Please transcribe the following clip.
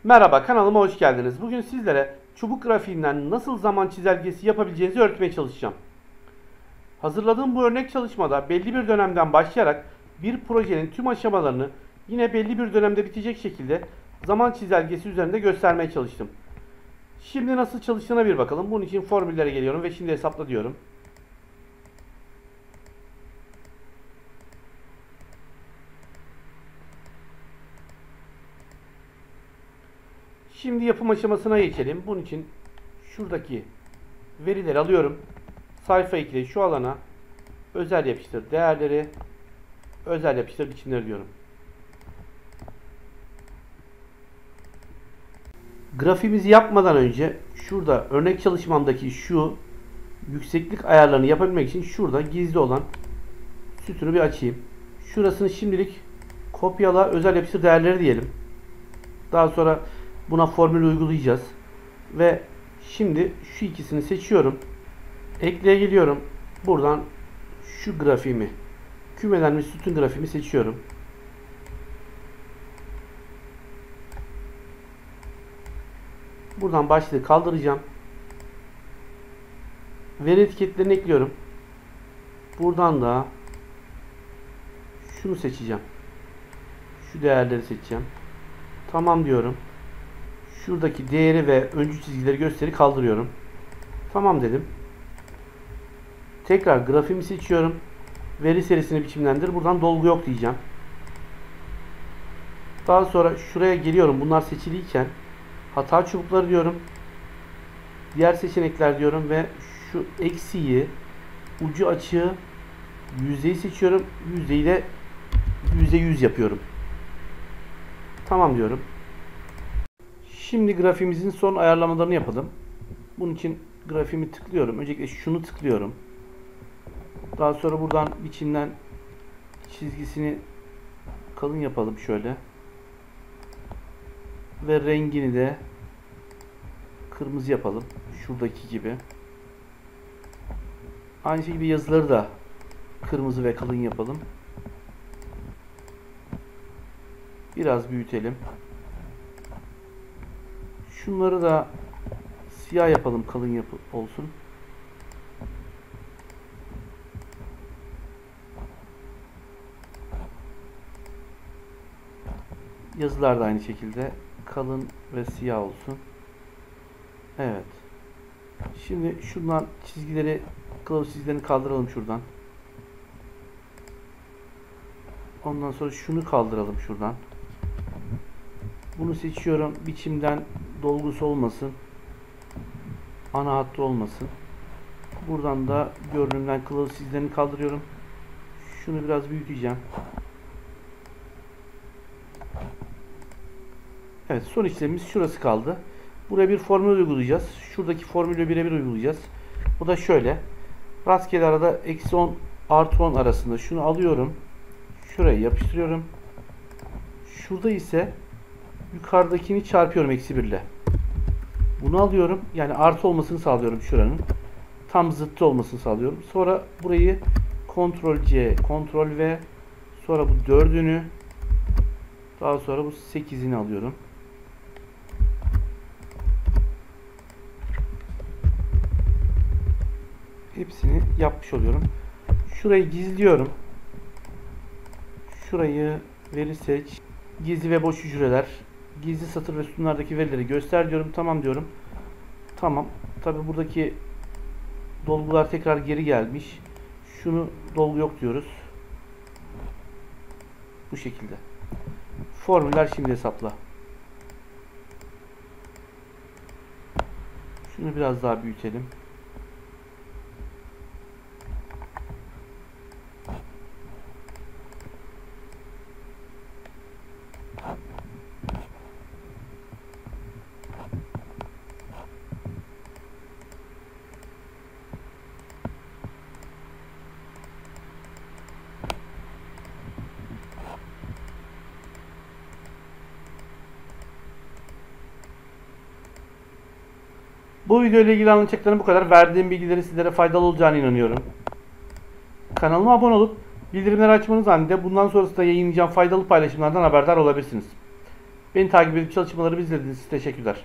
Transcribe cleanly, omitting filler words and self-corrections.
Merhaba, kanalıma hoş geldiniz. Bugün sizlere çubuk grafiğinden nasıl zaman çizelgesi yapabileceğinizi öğretmeye çalışacağım. Hazırladığım bu örnek çalışmada belli bir dönemden başlayarak bir projenin tüm aşamalarını yine belli bir dönemde bitecek şekilde zaman çizelgesi üzerinde göstermeye çalıştım. Şimdi nasıl çalıştığına bir bakalım. Bunun için formüllere geliyorum ve şimdi hesapla diyorum. Şimdi yapım aşamasına geçelim. Bunun için şuradaki verileri alıyorum. Sayfa ekle şu alana özel yapıştır değerleri, özel yapıştır biçimleri diyorum. Grafiğimizi yapmadan önce şurada örnek çalışmamdaki şu yükseklik ayarlarını yapabilmek için şurada gizli olan sütunu bir açayım. Şurasını şimdilik kopyala özel yapıştır değerleri diyelim. Daha sonra buna formülü uygulayacağız. Ve şimdi şu ikisini seçiyorum. Ekleye geliyorum. Buradan şu grafiğimi, kümelenmiş sütun grafiğimi seçiyorum. Buradan başlığı kaldıracağım. Veri etiketlerini ekliyorum. Buradan da şunu seçeceğim. Şu değerleri seçeceğim. Tamam diyorum. Şuradaki değeri ve öncü çizgileri gösteri kaldırıyorum. Tamam dedim. Tekrar grafiğimi seçiyorum. Veri serisini biçimlendir. Buradan dolgu yok diyeceğim. Daha sonra şuraya geliyorum. Bunlar seçiliyken hata çubukları diyorum. Diğer seçenekler diyorum ve şu eksiği, ucu açığı, yüzdeyi seçiyorum. Yüzdeyi de %100 yapıyorum. Tamam diyorum. Şimdi grafiğimizin son ayarlamalarını yapalım. Bunun için grafiğimi tıklıyorum. Öncelikle şunu tıklıyorum. Daha sonra buradan biçimden çizgisini kalın yapalım şöyle. Ve rengini de kırmızı yapalım. Şuradaki gibi. Aynı şekilde yazıları da kırmızı ve kalın yapalım. Biraz büyütelim. Şunları da siyah yapalım, kalın olsun. Yazılar da aynı şekilde kalın ve siyah olsun. Evet. Şimdi şuradan çizgileri, kılavuz çizgilerini kaldıralım şuradan. Ondan sonra şunu kaldıralım şuradan. Bunu seçiyorum. Biçimden dolgusu olmasın. Ana hattı olmasın. Buradan da görünümden kılavuz çizgilerini kaldırıyorum. Şunu biraz büyüteceğim. Evet, son işlemimiz şurası kaldı. Buraya bir formül uygulayacağız. Şuradaki formülü birebir uygulayacağız. Bu da şöyle. Rastgele arada -10 artı 10 arasında şunu alıyorum. Şuraya yapıştırıyorum. Şurada ise yukarıdakini çarpıyorum -1 ile. Bunu alıyorum. Yani artı olmasını sağlıyorum şuranın. Tam zıttı olmasını sağlıyorum. Sonra burayı Ctrl C, Ctrl V, sonra bu 4'ünü, daha sonra bu 8'ini alıyorum. Hepsini yapmış oluyorum. Şurayı gizliyorum. Şurayı veri seç. Gizli ve boş hücreler. Gizli satır ve sütunlardaki verileri göster diyorum. Tamam diyorum. Tamam. Tabi buradaki dolgular tekrar geri gelmiş. Şunu dolgu yok diyoruz. Bu şekilde. Formüller şimdi hesapla. Şunu biraz daha büyütelim. Bu video ile ilgili anlatacaklarım bu kadar. Verdiğim bilgilerin sizlere faydalı olacağına inanıyorum. Kanalıma abone olup bildirimleri açmanız halinde bundan sonrasında yayınlayacağım faydalı paylaşımlardan haberdar olabilirsiniz. Beni takip edip çalışmalarımı izlediğiniz için teşekkürler.